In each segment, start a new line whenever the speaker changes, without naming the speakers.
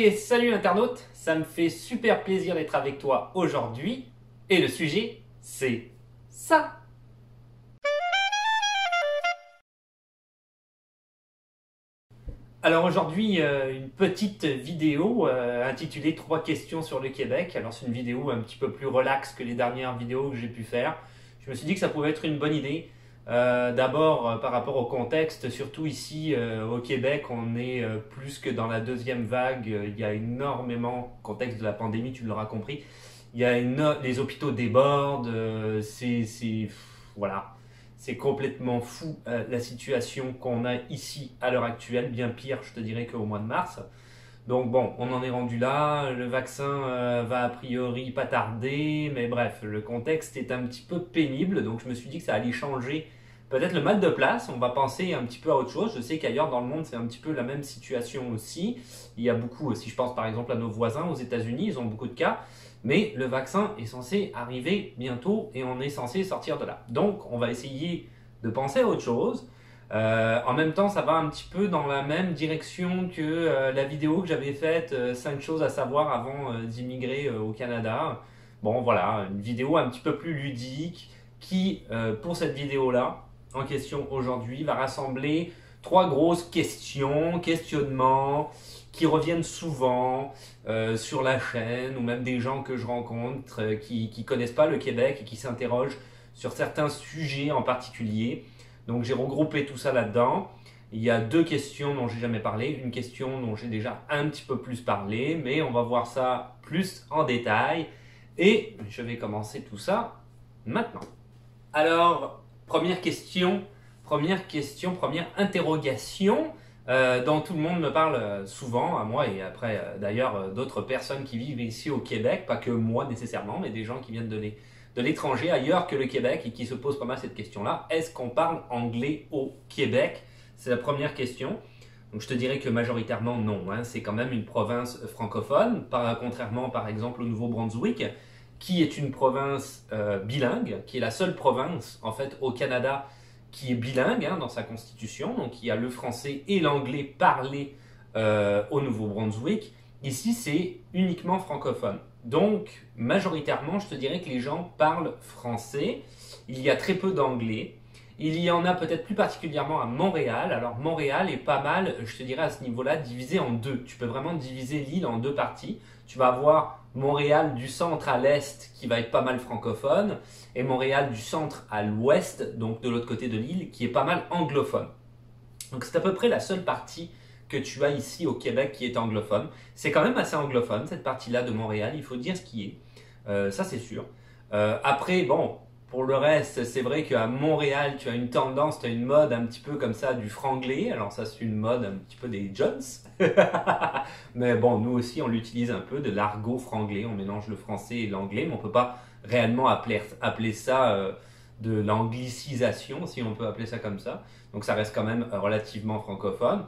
Et salut internaute, ça me fait super plaisir d'être avec toi aujourd'hui. Et le sujet, c'est ça. Alors aujourd'hui, une petite vidéo intitulée 3 questions sur le Québec. Alors c'est une vidéo un petit peu plus relax que les dernières vidéos que j'ai pu faire. Je me suis dit que ça pouvait être une bonne idée. D'abord par rapport au contexte, surtout ici au Québec, on est plus que dans la deuxième vague. Il y a énormément, contexte de la pandémie, tu l'auras compris. Les hôpitaux débordent, voilà. C'est complètement fou la situation qu'on a ici à l'heure actuelle, bien pire je te dirais qu'au mois de mars. Donc bon, on en est rendu là, le vaccin va a priori pas tarder, mais bref, le contexte est un petit peu pénible, donc je me suis dit que ça allait changer peut-être le mal de place, on va penser un petit peu à autre chose. Je sais qu'ailleurs dans le monde c'est un petit peu la même situation aussi, il y a beaucoup, si je pense par exemple à nos voisins aux États-Unis, ils ont beaucoup de cas, mais le vaccin est censé arriver bientôt et on est censé sortir de là. Donc on va essayer de penser à autre chose. En même temps, ça va un petit peu dans la même direction que la vidéo que j'avais faite, 5 choses à savoir avant d'immigrer au Canada. Bon, voilà, une vidéo un petit peu plus ludique qui, pour cette vidéo-là, en question aujourd'hui, va rassembler 3 grosses questions, questionnements qui reviennent souvent sur la chaîne ou même des gens que je rencontre qui ne connaissent pas le Québec et qui s'interrogent sur certains sujets en particulier. Donc j'ai regroupé tout ça là-dedans. Il y a 2 questions dont j'ai jamais parlé, une question dont j'ai déjà un petit peu plus parlé, mais on va voir ça plus en détail. Et je vais commencer tout ça maintenant. Alors, première interrogation dont tout le monde me parle souvent, à moi et après d'ailleurs d'autres personnes qui vivent ici au Québec, pas que moi nécessairement, mais des gens qui viennent de l'étranger, ailleurs que le Québec, et qui se posent pas mal cette question-là. Est-ce qu'on parle anglais au Québec? C'est la première question. Donc je te dirais que majoritairement non, hein. C'est quand même une province francophone, contrairement par exemple au Nouveau-Brunswick, qui est une province bilingue, qui est la seule province en fait au Canada qui est bilingue hein, dans sa constitution. Donc il y a le français et l'anglais parlé au Nouveau-Brunswick. Ici c'est uniquement francophone. Donc, majoritairement, je te dirais que les gens parlent français. Il y a très peu d'anglais. Il y en a peut-être plus particulièrement à Montréal. Alors, Montréal est pas mal, je te dirais à ce niveau-là, divisé en 2. Tu peux vraiment diviser l'île en 2 parties. Tu vas avoir Montréal du centre à l'est qui va être pas mal francophone et Montréal du centre à l'ouest, donc de l'autre côté de l'île, qui est pas mal anglophone. Donc, c'est à peu près la seule partie que tu as ici au Québec qui est anglophone. C'est quand même assez anglophone cette partie-là de Montréal, il faut dire ce qui est. Ça c'est sûr. Après, bon, pour le reste, c'est vrai qu'à Montréal, tu as une tendance, tu as une mode un petit peu comme ça du franglais. Alors ça c'est une mode un petit peu des Jones. Mais bon, nous aussi on l'utilise un peu, de l'argot franglais. On mélange le français et l'anglais, mais on ne peut pas réellement appeler ça de l'anglicisation, si on peut appeler ça comme ça. Donc ça reste quand même relativement francophone.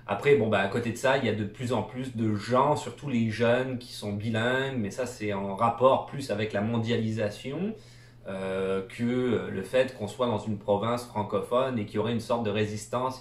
Après, bon, bah, à côté de ça, il y a de plus en plus de gens, surtout les jeunes, qui sont bilingues, mais ça, c'est en rapport plus avec la mondialisation que le fait qu'on soit dans une province francophone et qu'il y aurait une sorte de résistance,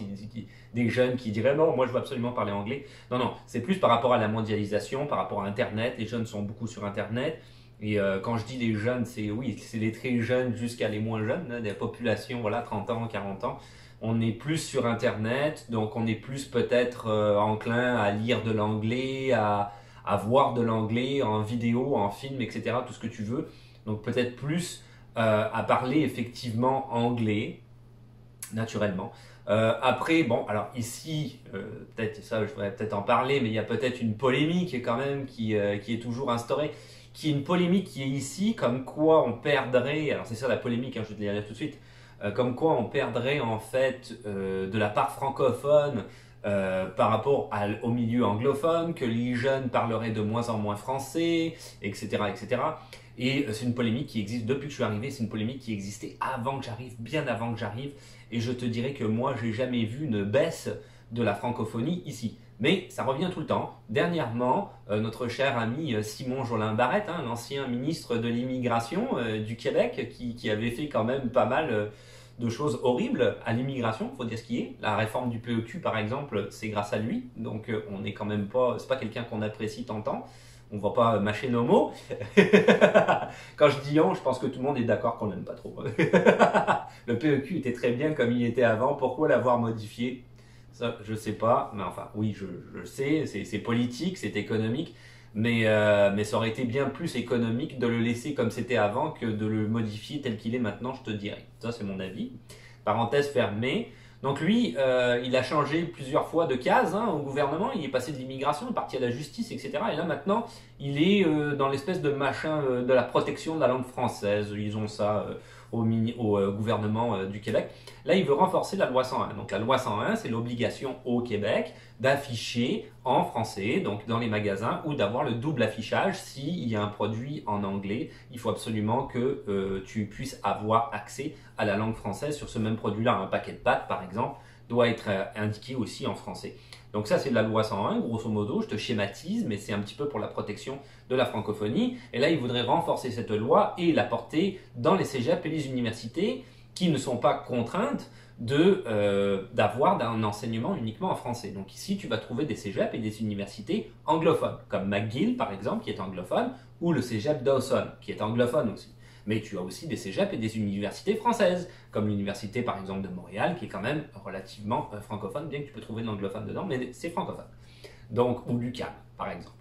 des jeunes qui diraient non, moi je veux absolument parler anglais. Non, non, c'est plus par rapport à la mondialisation, par rapport à Internet. Les jeunes sont beaucoup sur Internet. Et quand je dis les jeunes, c'est oui, c'est les très jeunes jusqu'à les moins jeunes, hein, des populations, voilà, 30 ans, 40 ans. On est plus sur Internet, donc on est plus peut-être enclin à lire de l'anglais, à voir de l'anglais en vidéo, en film, etc., tout ce que tu veux. Donc peut-être plus à parler effectivement anglais, naturellement. Après, bon, alors ici, peut-être ça, je devrais peut-être en parler, mais il y a peut-être une polémique quand même qui est toujours instaurée, qui est une polémique qui est ici, comme quoi on perdrait, alors c'est ça la polémique, hein, je vais te le dire tout de suite, comme quoi on perdrait en fait de la part francophone par rapport au milieu anglophone, que les jeunes parleraient de moins en moins français, etc. etc. Et c'est une polémique qui existe depuis que je suis arrivé, c'est une polémique qui existait avant que j'arrive, bien avant que j'arrive, et je te dirais que moi j'ai jamais vu une baisse de la francophonie ici. Mais ça revient tout le temps. Dernièrement, notre cher ami Simon Jolin Barrette, hein, l'ancien ministre de l'immigration du Québec, qui avait fait quand même pas mal de choses horribles à l'immigration, il faut dire ce qui est. La réforme du PEQ, par exemple, c'est grâce à lui. Donc, on n'est quand même pas, c'est pas quelqu'un qu'on apprécie tant. On ne va pas mâcher nos mots. Quand je dis on, je pense que tout le monde est d'accord qu'on l'aime pas trop. Le PEQ était très bien comme il était avant. Pourquoi l'avoir modifié? Ça, je sais pas. Mais enfin, oui, je sais. C'est politique, c'est économique. Mais ça aurait été bien plus économique de le laisser comme c'était avant que de le modifier tel qu'il est maintenant, je te dirais. Ça, c'est mon avis. Parenthèse fermée. Donc lui, il a changé plusieurs fois de case au gouvernement, il est passé de l'immigration, il est parti à la justice, etc. Et là maintenant, il est dans l'espèce de machin de la protection de la langue française. Ils ont ça au gouvernement du Québec. Là, il veut renforcer la loi 101. Donc la loi 101, c'est l'obligation au Québec d'afficher en français, donc dans les magasins, ou d'avoir le double affichage s'il y a un produit en anglais. Il faut absolument que tu puisses avoir accès à la langue française sur ce même produit-là. Un paquet de pâtes, par exemple, doit être indiqué aussi en français. Donc ça, c'est de la loi 101, grosso modo, je te schématise, mais c'est un petit peu pour la protection de la francophonie. Et là, il voudrait renforcer cette loi et la porter dans les cégeps et les universités qui ne sont pas contraintes d'avoir un enseignement uniquement en français. Donc ici, tu vas trouver des cégeps et des universités anglophones, comme McGill, par exemple, qui est anglophone, ou le cégep Dawson, qui est anglophone aussi. Mais tu as aussi des cégeps et des universités françaises, comme l'université par exemple de Montréal, qui est quand même relativement francophone, bien que tu peux trouver de l'anglophone dedans, mais c'est francophone. Donc, ou l'UQAM, par exemple.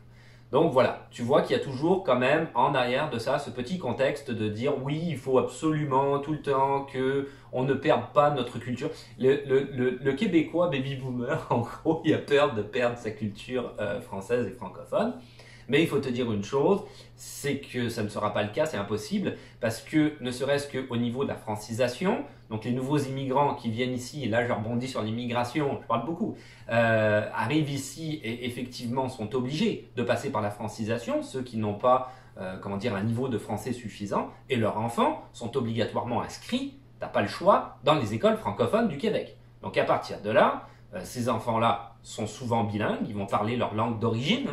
Donc voilà, tu vois qu'il y a toujours quand même en arrière de ça ce petit contexte de dire oui, il faut absolument tout le temps que on ne perde pas notre culture. Le Québécois baby boomer, en gros, il a peur de perdre sa culture française et francophone. Mais il faut te dire une chose, c'est que ça ne sera pas le cas, c'est impossible, parce que ne serait-ce qu'au niveau de la francisation, donc les nouveaux immigrants qui viennent ici, et là je rebondis sur l'immigration, je parle beaucoup, arrivent ici et effectivement sont obligés de passer par la francisation, ceux qui n'ont pas un niveau de français suffisant, et leurs enfants sont obligatoirement inscrits, t'as pas le choix, dans les écoles francophones du Québec. Donc à partir de là, ces enfants-là sont souvent bilingues, ils vont parler leur langue d'origine,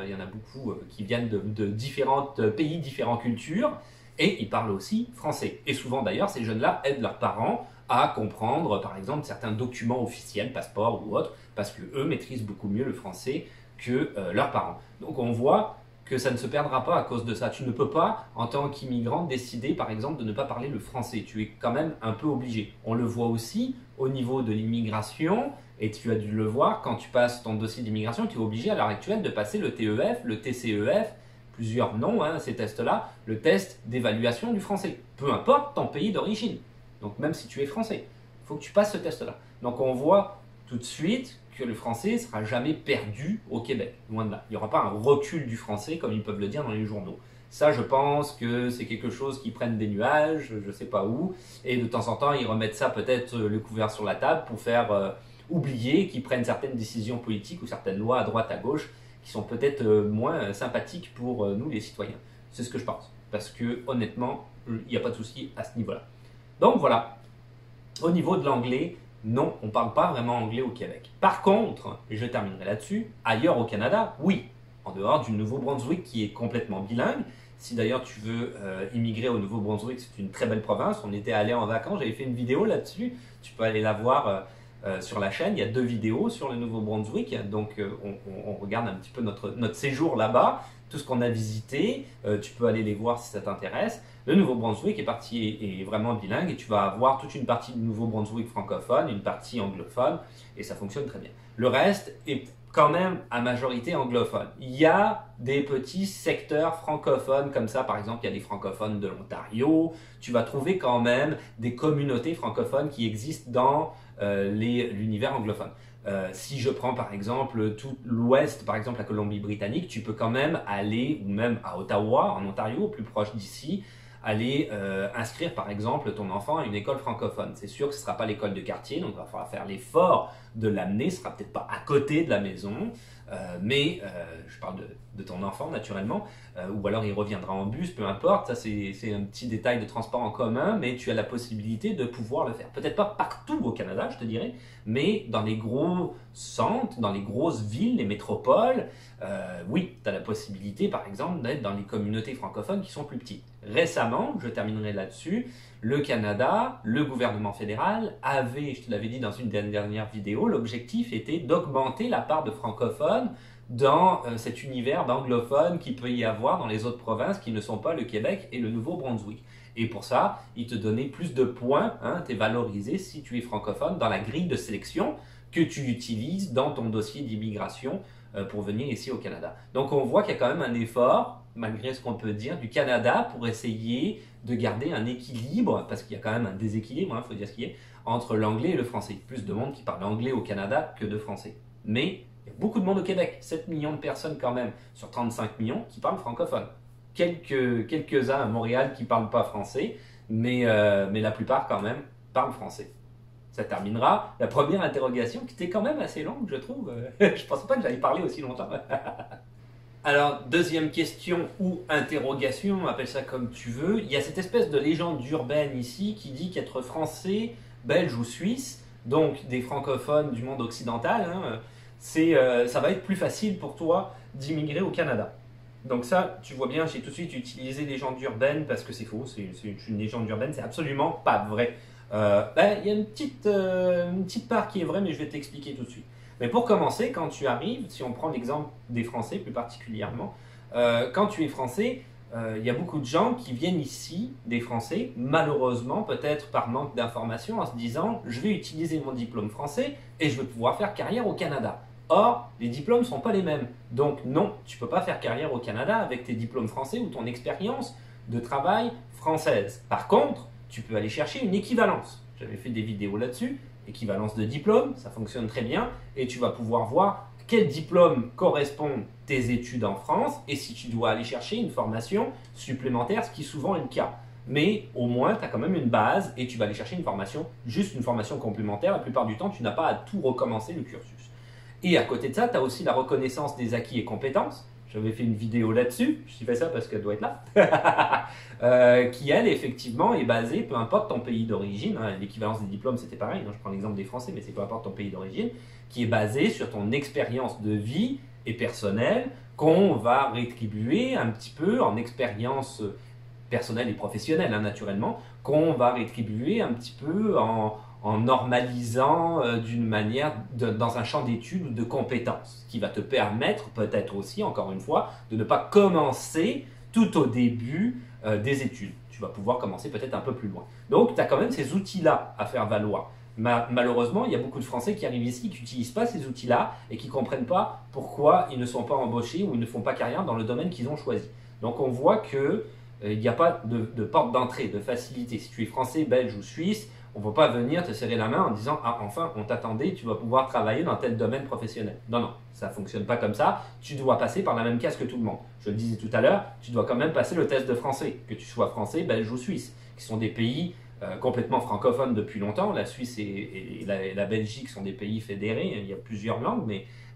il y en a beaucoup qui viennent de différents pays, différentes cultures, et ils parlent aussi français. Et souvent d'ailleurs, ces jeunes-là aident leurs parents à comprendre, par exemple, certains documents officiels, passeports ou autres, parce qu'eux maîtrisent beaucoup mieux le français que leurs parents. Donc on voit que ça ne se perdra pas à cause de ça. Tu ne peux pas, en tant qu'immigrant, décider, par exemple, de ne pas parler le français. Tu es quand même un peu obligé. On le voit aussi au niveau de l'immigration, et tu as dû le voir, quand tu passes ton dossier d'immigration, tu es obligé à l'heure actuelle de passer le TEF, le TCEF, plusieurs noms, ces tests-là, le test d'évaluation du français. Peu importe ton pays d'origine. Donc même si tu es français, il faut que tu passes ce test-là. Donc on voit tout de suite que le français ne sera jamais perdu au Québec, loin de là. Il n'y aura pas un recul du français comme ils peuvent le dire dans les journaux. Ça, je pense que c'est quelque chose qui prennent des nuages, je ne sais pas où, et de temps en temps, ils remettent ça peut-être le couvert sur la table pour faire oublier qu'ils prennent certaines décisions politiques ou certaines lois à droite, à gauche, qui sont peut-être moins sympathiques pour nous, les citoyens. C'est ce que je pense, parce que honnêtement, il n'y a pas de souci à ce niveau-là. Donc voilà, au niveau de l'anglais, non, on ne parle pas vraiment anglais au Québec. Par contre, et je terminerai là-dessus, ailleurs au Canada, oui, en dehors du Nouveau-Brunswick qui est complètement bilingue. Si d'ailleurs tu veux immigrer au Nouveau-Brunswick, c'est une très belle province. On était allé en vacances, j'avais fait une vidéo là-dessus. Tu peux aller la voir sur la chaîne. Il y a 2 vidéos sur le Nouveau-Brunswick. Donc on regarde un petit peu notre séjour là-bas, tout ce qu'on a visité. Tu peux aller les voir si ça t'intéresse. Le Nouveau-Brunswick est vraiment bilingue et tu vas avoir toute une partie du Nouveau-Brunswick francophone, une partie anglophone et ça fonctionne très bien. Le reste est quand même à majorité anglophone. Il y a des petits secteurs francophones comme ça, par exemple, il y a des francophones de l'Ontario. Tu vas trouver quand même des communautés francophones qui existent dans l'univers anglophone. Si je prends par exemple tout l'ouest, par exemple la Colombie-Britannique, tu peux quand même aller, ou même à Ottawa, en Ontario, plus proche d'ici, aller inscrire par exemple ton enfant à une école francophone. C'est sûr que ce ne sera pas l'école de quartier, donc il va falloir faire l'effort de l'amener, ce ne sera peut-être pas à côté de la maison, mais je parle de ton enfant naturellement, ou alors il reviendra en bus, peu importe, ça c'est un petit détail de transport en commun, mais tu as la possibilité de pouvoir le faire. Peut-être pas partout au Canada, je te dirais, mais dans les gros centres, dans les grosses villes, les métropoles, oui, tu as la possibilité par exemple d'être dans les communautés francophones qui sont plus petites. récemment, je terminerai là-dessus, le Canada, le gouvernement fédéral avait, je te l'avais dit dans une dernière vidéo, l'objectif était d'augmenter la part de francophones dans cet univers d'anglophones qu'il peut y avoir dans les autres provinces qui ne sont pas le Québec et le Nouveau-Brunswick. Et pour ça, il te donnait plus de points, hein, tu es valorisé si tu es francophone dans la grille de sélection que tu utilises dans ton dossier d'immigration pour venir ici au Canada. Donc on voit qu'il y a quand même un effort, malgré ce qu'on peut dire, du Canada pour essayer de garder un équilibre, parce qu'il y a quand même un déséquilibre, il faut dire ce qu'il y a, entre l'anglais et le français. Plus de monde qui parle anglais au Canada que de français. Mais il y a beaucoup de monde au Québec, 7 millions de personnes quand même, sur 35 millions, qui parlent francophone. Quelques-uns à Montréal qui ne parlent pas français, mais la plupart quand même parlent français. Ça terminera la première interrogation qui était quand même assez longue, je trouve. Je ne pensais pas que j'allais parler aussi longtemps. Alors, deuxième question ou interrogation, appelle ça comme tu veux. Il y a cette espèce de légende urbaine ici qui dit qu'être français, belge ou suisse, donc des francophones du monde occidental, hein, ça va être plus facile pour toi d'immigrer au Canada. Donc ça, tu vois bien, j'ai tout de suite utilisé légende urbaine parce que c'est faux, c'est une légende urbaine, c'est absolument pas vrai. Il y a une petite part qui est vraie, mais je vais t'expliquer tout de suite. Mais pour commencer, quand tu arrives, si on prend l'exemple des Français plus particulièrement, quand tu es Français, il y a beaucoup de gens qui viennent ici, des Français, malheureusement, peut-être par manque d'informations, en se disant « je vais utiliser mon diplôme français et je vais pouvoir faire carrière au Canada ». Or, les diplômes ne sont pas les mêmes. Donc non, tu ne peux pas faire carrière au Canada avec tes diplômes français ou ton expérience de travail française. Par contre, tu peux aller chercher une équivalence. J'avais fait des vidéos là-dessus. Équivalence de diplôme, ça fonctionne très bien. Et tu vas pouvoir voir quel diplôme correspond tes études en France et si tu dois aller chercher une formation supplémentaire, ce qui souvent est le cas. Mais au moins, tu as quand même une base et tu vas aller chercher une formation, juste une formation complémentaire. La plupart du temps, tu n'as pas à tout recommencer le cursus. Et à côté de ça, tu as aussi la reconnaissance des acquis et compétences. J'avais fait une vidéo là-dessus, je fais ça parce qu'elle doit être là, qui elle, effectivement, est basée, peu importe ton pays d'origine, hein, l'équivalence des diplômes, c'était pareil, hein, je prends l'exemple des Français, mais c'est peu importe ton pays d'origine, qui est basée sur ton expérience de vie et personnelle, qu'on va rétribuer un petit peu en expérience personnelle et professionnelle, hein, naturellement, qu'on va rétribuer un petit peu en normalisant d'une manière dans un champ d'études ou de compétences, qui va te permettre peut-être aussi, encore une fois, de ne pas commencer tout au début des études. Tu vas pouvoir commencer peut-être un peu plus loin. Donc, tu as quand même ces outils-là à faire valoir. Malheureusement, il y a beaucoup de Français qui arrivent ici, qui n'utilisent pas ces outils-là et qui ne comprennent pas pourquoi ils ne sont pas embauchés ou ils ne font pas carrière dans le domaine qu'ils ont choisi. Donc, on voit qu'il n'y a pas de porte d'entrée, de facilité. Si tu es français, belge ou suisse, on ne va pas venir te serrer la main en disant « Ah, enfin, on t'attendait, tu vas pouvoir travailler dans tel domaine professionnel. » Non, non, ça ne fonctionne pas comme ça. Tu dois passer par la même case que tout le monde. Je le disais tout à l'heure, tu dois quand même passer le test de français, que tu sois français, belge ou suisse, qui sont des pays complètement francophones depuis longtemps. La Suisse et la Belgique sont des pays fédérés, il y a plusieurs langues,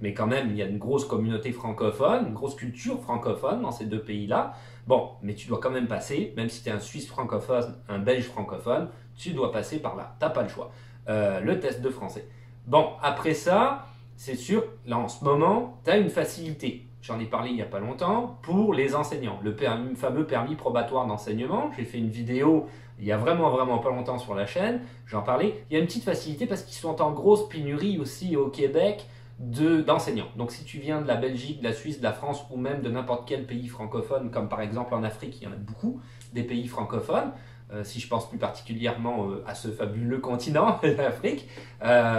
mais quand même, il y a une grosse communauté francophone, une grosse culture francophone dans ces deux pays-là. Bon, mais tu dois quand même passer, même si tu es un Suisse francophone, un Belge francophone, tu dois passer par là, tu n'as pas le choix. Le test de français. Bon, après ça, c'est sûr, là en ce moment, tu as une facilité. J'en ai parlé il n'y a pas longtemps, pour les enseignants. Le fameux permis probatoire d'enseignement, j'ai fait une vidéo il y a vraiment pas longtemps sur la chaîne, j'en parlais. Il y a une petite facilité parce qu'ils sont en grosse pénurie aussi au Québec d'enseignants. Donc si tu viens de la Belgique, de la Suisse, de la France ou même de n'importe quel pays francophone, comme par exemple en Afrique, il y en a beaucoup, des pays francophones, si je pense plus particulièrement à ce fabuleux continent, l'Afrique,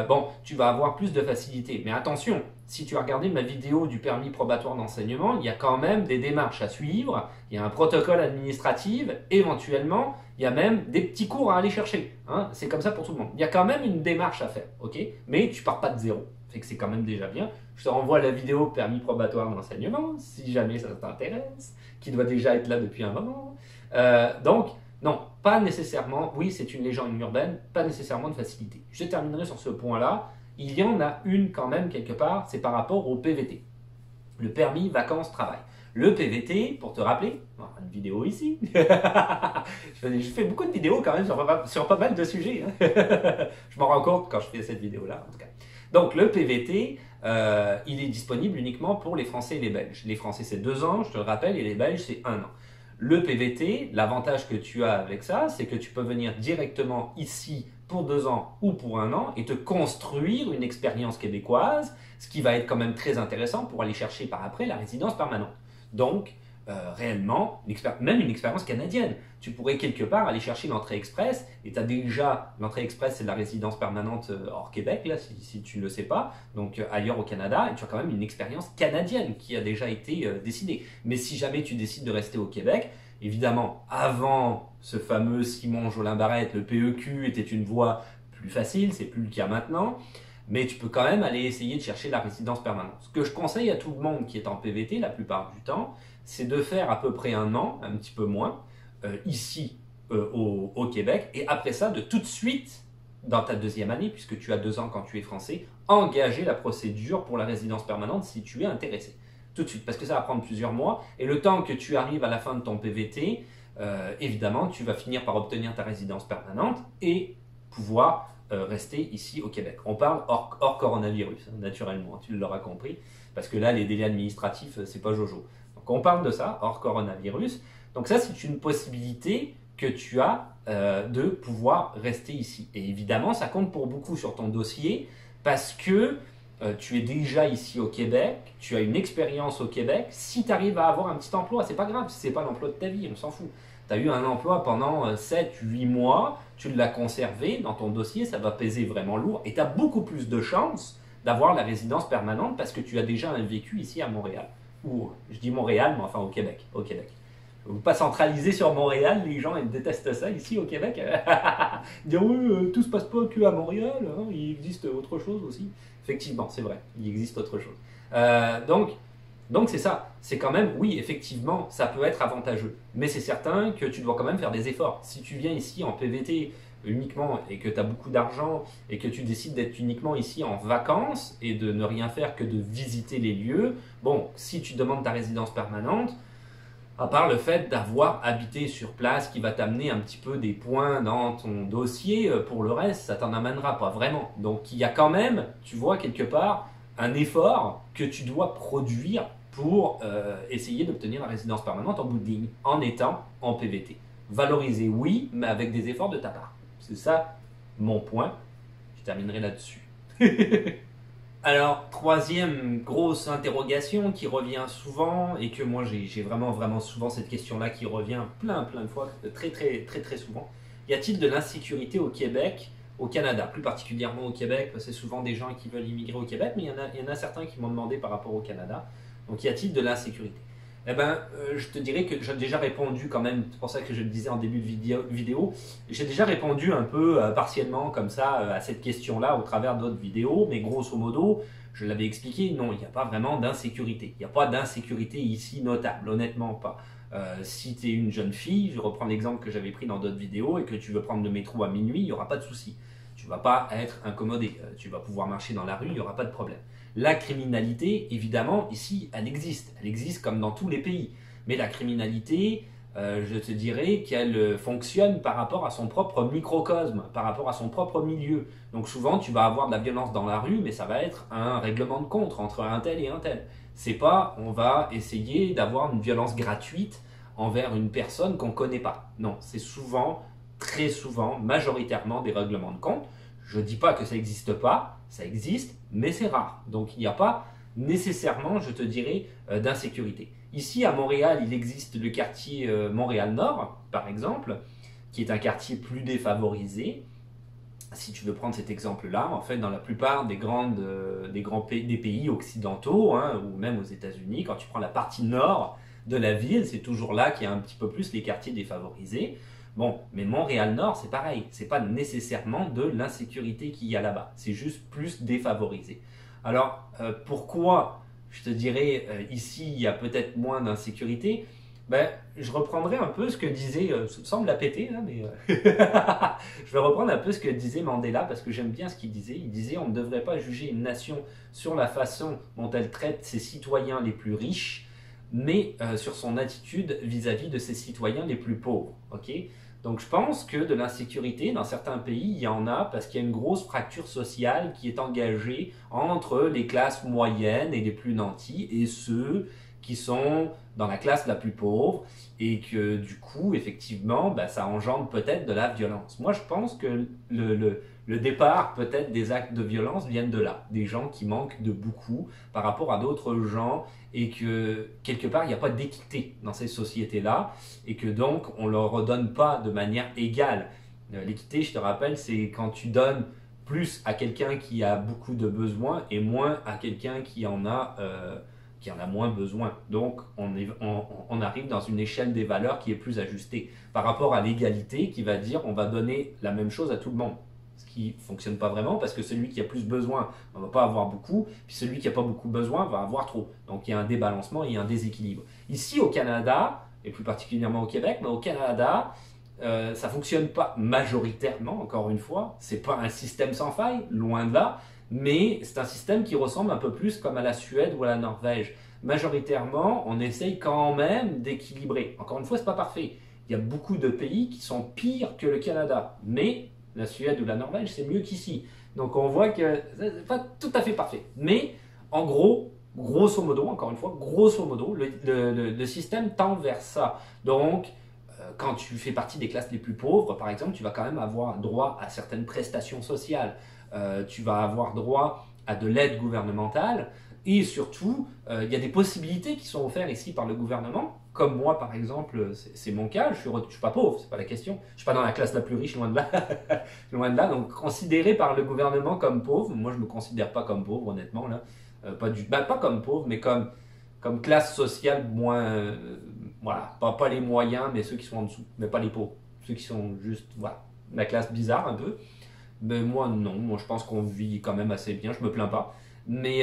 bon, tu vas avoir plus de facilité. Mais attention, si tu as regardé ma vidéo du permis probatoire d'enseignement, il y a quand même des démarches à suivre, il y a un protocole administratif, éventuellement, il y a même des petits cours à aller chercher. Hein, c'est comme ça pour tout le monde. Il y a quand même une démarche à faire, ok? Mais tu pars pas de zéro. Fait que c'est quand même déjà bien. Je te renvoie à la vidéo permis probatoire d'enseignement, si jamais ça t'intéresse, qui doit déjà être là depuis un moment. Donc, non, pas nécessairement, oui c'est une légende urbaine, pas nécessairement de facilité. Je terminerai sur ce point-là. Il y en a une quand même quelque part, c'est par rapport au PVT, le permis vacances-travail. Le PVT, pour te rappeler, une vidéo ici, je fais beaucoup de vidéos quand même sur pas mal de sujets. Hein. Je m'en rends compte quand je fais cette vidéo-là en tout cas. Donc le PVT, il est disponible uniquement pour les Français et les Belges. Les Français c'est 2 ans, je te le rappelle, et les Belges c'est 1 an. Le PVT, l'avantage que tu as avec ça, c'est que tu peux venir directement ici pour 2 ans ou pour 1 an et te construire une expérience québécoise, ce qui va être quand même très intéressant pour aller chercher par après la résidence permanente. Donc, réellement, même une expérience canadienne. Tu pourrais quelque part aller chercher l'entrée express, et tu as déjà, l'entrée express c'est de la résidence permanente hors Québec, là, si tu ne le sais pas, donc ailleurs au Canada, et tu as quand même une expérience canadienne qui a déjà été décidée. Mais si jamais tu décides de rester au Québec, évidemment, avant ce fameux Simon Jolin Barrette, le PEQ était une voie plus facile, c'est plus le cas maintenant, mais tu peux quand même aller essayer de chercher la résidence permanente. Ce que je conseille à tout le monde qui est en PVT la plupart du temps, c'est de faire à peu près 1 an, un petit peu moins, ici au Québec, et après ça, de tout de suite, dans ta 2e année, puisque tu as 2 ans quand tu es français, engager la procédure pour la résidence permanente si tu es intéressé. Tout de suite, parce que ça va prendre plusieurs mois, et le temps que tu arrives à la fin de ton PVT, évidemment, tu vas finir par obtenir ta résidence permanente et pouvoir rester ici au Québec. On parle hors coronavirus, hein, naturellement, tu l'auras compris, parce que là, les délais administratifs, c'est pas jojo. Donc on parle de ça, hors coronavirus. Donc ça, c'est une possibilité que tu as de pouvoir rester ici. Et évidemment, ça compte pour beaucoup sur ton dossier parce que tu es déjà ici au Québec, tu as une expérience au Québec. Si tu arrives à avoir un petit emploi, c'est pas grave, c'est pas l'emploi de ta vie, on s'en fout. Tu as eu un emploi pendant 7-8 mois, tu l'as conservé dans ton dossier, ça va peser vraiment lourd et tu as beaucoup plus de chances d'avoir la résidence permanente parce que tu as déjà un vécu ici à Montréal. Ou je dis Montréal, mais enfin au Québec. Au Québec. Vous pas centraliser sur Montréal, les gens ils détestent ça ici au Québec. Ils disent oui, tout se passe pas que à Montréal, hein, il existe autre chose aussi. Effectivement, c'est vrai, il existe autre chose. Donc c'est ça, c'est quand même, oui, effectivement, ça peut être avantageux. Mais c'est certain que tu dois quand même faire des efforts. Si tu viens ici en PVT uniquement et que tu as beaucoup d'argent et que tu décides d'être uniquement ici en vacances et de ne rien faire que de visiter les lieux, bon, si tu demandes ta résidence permanente, à part le fait d'avoir habité sur place qui va t'amener un petit peu des points dans ton dossier, pour le reste, ça t'en amènera pas vraiment. Donc il y a quand même, tu vois, quelque part, un effort que tu dois produire pour essayer d'obtenir la résidence permanente en bout de ligne, en étant en PVT. Valoriser, oui, mais avec des efforts de ta part. C'est ça mon point. Je terminerai là-dessus. Alors, 3e grosse interrogation qui revient souvent, et que moi j'ai vraiment souvent cette question-là qui revient plein de fois, très souvent. Y a-t-il de l'insécurité au Québec, au Canada, plus particulièrement au Québec, parce que c'est souvent des gens qui veulent immigrer au Québec, mais il y en a certains qui m'ont demandé par rapport au Canada. Donc, y a-t-il de l'insécurité? Eh ben, je te dirais que j'ai déjà répondu quand même, c'est pour ça que je le disais en début de vidéo, j'ai déjà répondu un peu partiellement comme ça à cette question-là au travers d'autres vidéos, mais grosso modo, je l'avais expliqué, non, il n'y a pas vraiment d'insécurité. Il n'y a pas d'insécurité ici notable, honnêtement pas. Si tu es une jeune fille, je reprends l'exemple que j'avais pris dans d'autres vidéos, et que tu veux prendre le métro à minuit, il n'y aura pas de souci. Tu ne vas pas être incommodé, tu vas pouvoir marcher dans la rue, il n'y aura pas de problème. La criminalité, évidemment, ici, elle existe comme dans tous les pays. Mais la criminalité, je te dirais qu'elle fonctionne par rapport à son propre microcosme, par rapport à son propre milieu. Donc souvent, tu vas avoir de la violence dans la rue, mais ça va être un règlement de compte entre un tel et un tel. C'est pas, on va essayer d'avoir une violence gratuite envers une personne qu'on ne connaît pas. Non, c'est souvent, très souvent, majoritairement des règlements de compte. Je ne dis pas que ça n'existe pas, ça existe, mais c'est rare. Donc il n'y a pas nécessairement, je te dirais, d'insécurité. Ici à Montréal, il existe le quartier Montréal-Nord, par exemple, qui est un quartier plus défavorisé. Si tu veux prendre cet exemple-là, en fait, dans la plupart des pays occidentaux, hein, ou même aux États-Unis, quand tu prends la partie nord de la ville, c'est toujours là qu'il y a un petit peu plus les quartiers défavorisés. Bon, mais Montréal-Nord, c'est pareil. C'est pas nécessairement de l'insécurité qu'il y a là-bas. C'est juste plus défavorisé. Alors, pourquoi, je te dirais, ici, il y a peut-être moins d'insécurité? Ben, je reprendrai un peu ce que disait, sans me la péter, là, mais je vais reprendre un peu ce que disait Mandela, parce que j'aime bien ce qu'il disait. Il disait, on ne devrait pas juger une nation sur la façon dont elle traite ses citoyens les plus riches, mais sur son attitude vis-à-vis de ses citoyens les plus pauvres. Okay? Donc je pense que de l'insécurité, dans certains pays, il y en a parce qu'il y a une grosse fracture sociale qui est engagée entre les classes moyennes et les plus nantis et ceux qui sont dans la classe la plus pauvre et que du coup, effectivement, bah, ça engendre peut-être de la violence. Moi, je pense que le départ peut-être des actes de violence viennent de là, des gens qui manquent de beaucoup par rapport à d'autres gens et que quelque part, il n'y a pas d'équité dans ces sociétés-là et que donc, on ne leur redonne pas de manière égale. L'équité, je te rappelle, c'est quand tu donnes plus à quelqu'un qui a beaucoup de besoins et moins à quelqu'un qui en a moins besoin. Donc, on arrive dans une échelle des valeurs qui est plus ajustée par rapport à l'égalité qui va dire on va donner la même chose à tout le monde. Ce qui ne fonctionne pas vraiment parce que celui qui a plus besoin ne va pas avoir beaucoup, puis celui qui n'a pas beaucoup besoin va avoir trop. Donc, il y a un débalancement, il y a un déséquilibre. Ici, au Canada, et plus particulièrement au Québec, mais au Canada, ça ne fonctionne pas majoritairement, encore une fois. Ce n'est pas un système sans faille, loin de là, mais c'est un système qui ressemble un peu plus comme à la Suède ou à la Norvège. Majoritairement, on essaye quand même d'équilibrer. Encore une fois, ce n'est pas parfait. Il y a beaucoup de pays qui sont pires que le Canada, mais la Suède ou la Norvège, c'est mieux qu'ici. Donc on voit que ce n'est pas tout à fait parfait. Mais en gros, grosso modo, encore une fois, grosso modo, le système tend vers ça. Donc, quand tu fais partie des classes les plus pauvres, par exemple, tu vas quand même avoir droit à certaines prestations sociales. Tu vas avoir droit à de l'aide gouvernementale. Et surtout, il y a des possibilités qui sont offertes ici par le gouvernement. Comme moi, par exemple, c'est mon cas, je suis pas pauvre, c'est pas la question. Je suis pas dans la classe la plus riche, loin de là. Loin de là, donc considéré par le gouvernement comme pauvre. Moi, je me considère pas comme pauvre, honnêtement. Là. Pas comme pauvre, mais comme classe sociale moins... voilà, pas les moyens, mais ceux qui sont en dessous. Mais pas les pauvres. Ceux qui sont juste, voilà, la classe bizarre un peu. Mais moi, non. Moi, je pense qu'on vit quand même assez bien. Je me plains pas. Mais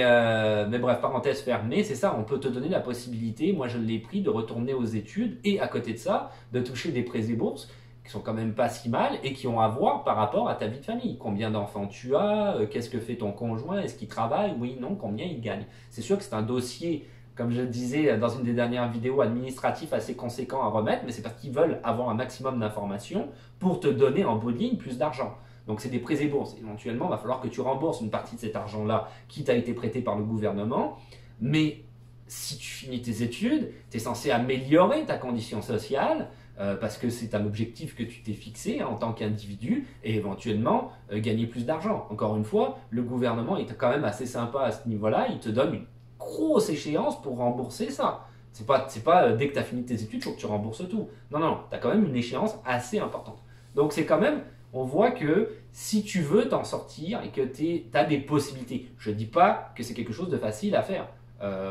bref, parenthèse fermée, c'est ça, on peut te donner la possibilité, moi je l'ai pris, de retourner aux études et à côté de ça, de toucher des prêts et bourses qui sont quand même pas si mal et qui ont à voir par rapport à ta vie de famille. Combien d'enfants tu as, qu'est-ce que fait ton conjoint, est-ce qu'il travaille, oui, non, combien il gagne. C'est sûr que c'est un dossier, comme je le disais dans une des dernières vidéos, administratif assez conséquent à remettre, mais c'est parce qu'ils veulent avoir un maximum d'informations pour te donner en bout de ligne plus d'argent. Donc c'est des prêts et bourses. Éventuellement, il va falloir que tu rembourses une partie de cet argent-là qui t'a été prêté par le gouvernement. Mais si tu finis tes études, tu es censé améliorer ta condition sociale parce que c'est un objectif que tu t'es fixé en tant qu'individu et éventuellement gagner plus d'argent. Encore une fois, le gouvernement est quand même assez sympa à ce niveau-là. Il te donne une grosse échéance pour rembourser ça. C'est pas dès que tu as fini tes études, il faut que tu rembourses tout. Non, non, tu as quand même une échéance assez importante. Donc c'est quand même... On voit que si tu veux t'en sortir et que tu as des possibilités, je ne dis pas que c'est quelque chose de facile à faire.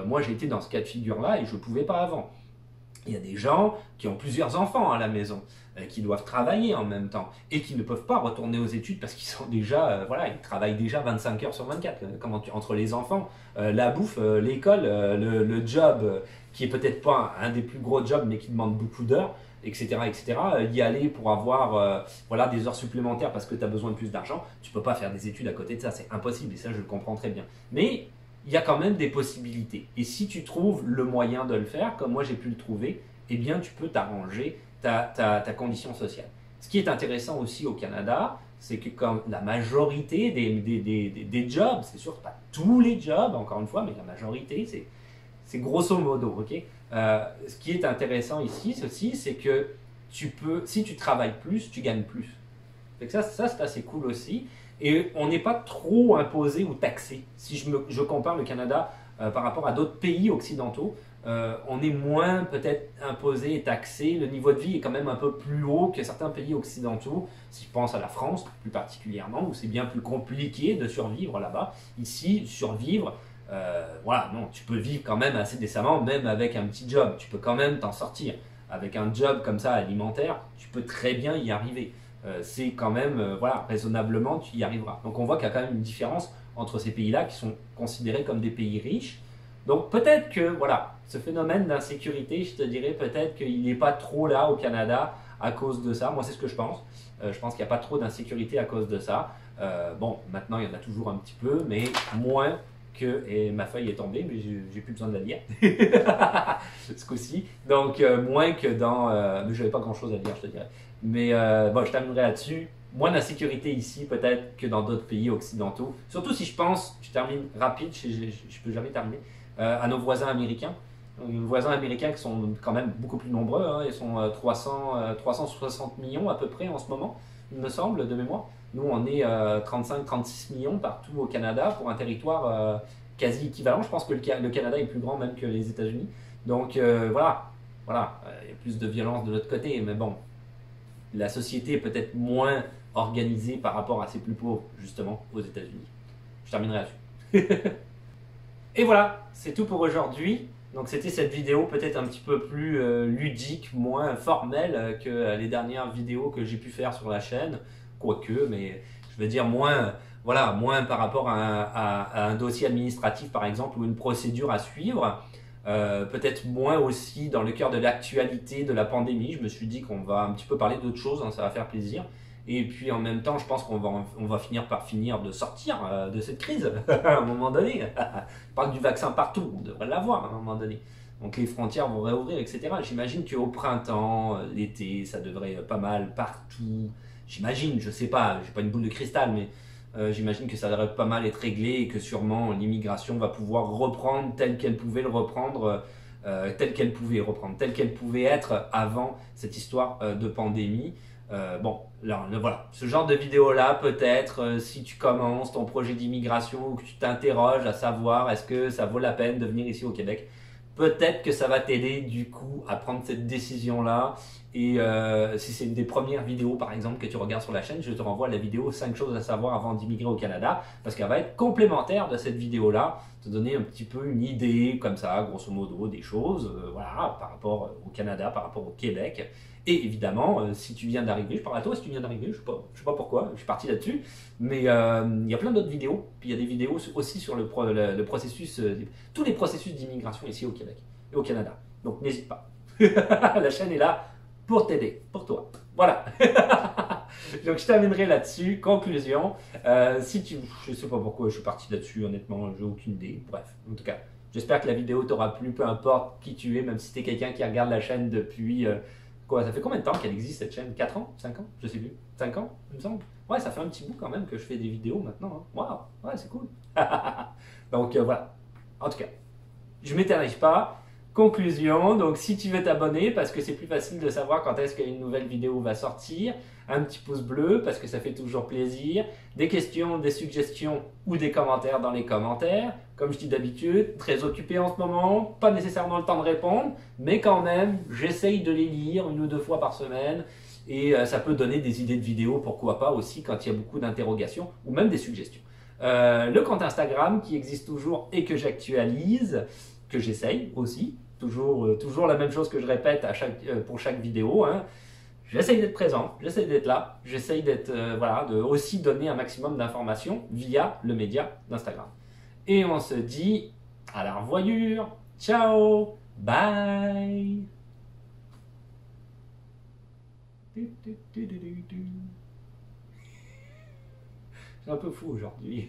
Moi, j'ai été dans ce cas de figure-là et je ne pouvais pas avant. Il y a des gens qui ont plusieurs enfants à la maison, qui doivent travailler en même temps et qui ne peuvent pas retourner aux études parce qu'ils sont déjà, voilà, ils travaillent déjà 25 heures sur 24. Entre les enfants, la bouffe, l'école, le job, qui est peut-être pas un des plus gros jobs mais qui demande beaucoup d'heures, etc., etc., y aller pour avoir voilà, des heures supplémentaires parce que tu as besoin de plus d'argent, tu ne peux pas faire des études à côté de ça, c'est impossible et ça je le comprends très bien. Mais il y a quand même des possibilités et si tu trouves le moyen de le faire, comme moi j'ai pu le trouver, eh bien tu peux t'arranger ta condition sociale. Ce qui est intéressant aussi au Canada, c'est que comme la majorité des jobs, c'est sûr pas tous les jobs encore une fois, mais la majorité c'est grosso modo, ok. Ce qui est intéressant ici, c'est que si tu travailles plus, tu gagnes plus. Fait que ça c'est assez cool aussi. Et on n'est pas trop imposé ou taxé. Si je compare le Canada par rapport à d'autres pays occidentaux, on est moins peut-être imposé et taxé. Le niveau de vie est quand même un peu plus haut que certains pays occidentaux. Si je pense à la France plus particulièrement, où c'est bien plus compliqué de survivre là-bas. Ici, survivre... voilà, non, tu peux vivre quand même assez décemment, même avec un petit job. Tu peux quand même t'en sortir. Avec un job comme ça alimentaire, tu peux très bien y arriver. C'est quand même, voilà, raisonnablement, tu y arriveras. Donc on voit qu'il y a quand même une différence entre ces pays-là qui sont considérés comme des pays riches. Donc peut-être que, voilà, ce phénomène d'insécurité, je te dirais peut-être qu'il n'est pas trop là au Canada à cause de ça. Moi, c'est ce que je pense. Je pense qu'il n'y a pas trop d'insécurité à cause de ça. Bon, maintenant, il y en a toujours un petit peu, mais moins que... Et ma feuille est tombée, mais j'ai plus besoin de la lire. Ce coup-ci. Donc, moins que dans... mais je n'avais pas grand-chose à dire, je te dirais. Mais bon, je terminerai là-dessus. Moins d'insécurité ici, peut-être, que dans d'autres pays occidentaux. Surtout si je pense, je termine rapide, je ne peux jamais terminer, à nos voisins américains. nos voisins américains qui sont quand même beaucoup plus nombreux, hein, ils sont 360 millions à peu près en ce moment, il me semble, de mémoire. Nous, on est 35-36 millions partout au Canada pour un territoire quasi équivalent. Je pense que le Canada est plus grand même que les États-Unis. Donc voilà, il y a plus de violence de l'autre côté, mais bon, la société est peut-être moins organisée par rapport à ses plus pauvres, justement, aux États-Unis. Je terminerai là-dessus. Et voilà, c'est tout pour aujourd'hui. Donc c'était cette vidéo peut-être un petit peu plus ludique, moins formelle que les dernières vidéos que j'ai pu faire sur la chaîne. Quoique, mais je veux dire moins, voilà, moins par rapport à un dossier administratif par exemple ou une procédure à suivre. Peut-être moins aussi dans le cœur de l'actualité de la pandémie. Je me suis dit qu'on va un petit peu parler d'autres choses, hein, ça va faire plaisir. Et puis en même temps, je pense on va finir par finir de sortir de cette crise à un moment donné. On parle du vaccin partout, on devrait l'avoir à un moment donné. Donc les frontières vont réouvrir, etc. J'imagine qu'au printemps, l'été, ça devrait pas mal partout. J'imagine, je sais pas, j'ai pas une boule de cristal, mais j'imagine que ça devrait pas mal être réglé et que sûrement l'immigration va pouvoir reprendre telle qu'elle pouvait le reprendre, telle qu'elle pouvait être avant cette histoire de pandémie. Bon, là, voilà, ce genre de vidéo-là, peut-être, si tu commences ton projet d'immigration ou que tu t'interroges à savoir est-ce que ça vaut la peine de venir ici au Québec, peut-être que ça va t'aider du coup à prendre cette décision-là. Et si c'est une des premières vidéos par exemple que tu regardes sur la chaîne, je te renvoie à la vidéo 5 choses à savoir avant d'immigrer au Canada, parce qu'elle va être complémentaire de cette vidéo-là, te donner un petit peu une idée comme ça, grosso modo, des choses, voilà, par rapport au Canada, par rapport au Québec. Et évidemment, si tu viens d'arriver, je parle à toi si tu viens d'arriver, je sais pas pourquoi, je suis parti là-dessus, mais il y a plein d'autres vidéos, puis il y a des vidéos aussi sur le processus, tous les processus d'immigration ici au Québec et au Canada. Donc n'hésite pas. La chaîne est là pour t'aider, pour toi. Voilà. Donc je terminerai là-dessus. Conclusion. Je sais pas pourquoi je suis parti là-dessus, honnêtement, j'ai aucune idée. Bref, en tout cas, j'espère que la vidéo t'aura plu, peu importe qui tu es, même si tu es quelqu'un qui regarde la chaîne depuis... quoi, ça fait combien de temps qu'elle existe cette chaîne? 4 ans? 5 ans? Je sais plus. 5 ans, il me semble. Ouais, ça fait un petit bout quand même que je fais des vidéos maintenant. Hein. Waouh, ouais, c'est cool. Donc voilà. En tout cas, je m'éternise pas. Conclusion, donc si tu veux t'abonner, parce que c'est plus facile de savoir quand est-ce qu'une nouvelle vidéo va sortir, un petit pouce bleu, parce que ça fait toujours plaisir, des questions, des suggestions ou des commentaires dans les commentaires. Comme je dis d'habitude, très occupé en ce moment, pas nécessairement le temps de répondre, mais quand même, j'essaye de les lire 1 ou 2 fois par semaine, et ça peut donner des idées de vidéos, pourquoi pas aussi, quand il y a beaucoup d'interrogations, ou même des suggestions. Le compte Instagram qui existe toujours et que j'actualise, que j'essaye aussi, toujours la même chose que je répète pour chaque vidéo. Hein. J'essaye d'être présent, j'essaye d'être là, j'essaye d'être voilà, de aussi donner un maximum d'informations via le média d'Instagram. Et on se dit à la revoyure, ciao, bye. C'est un peu fou aujourd'hui.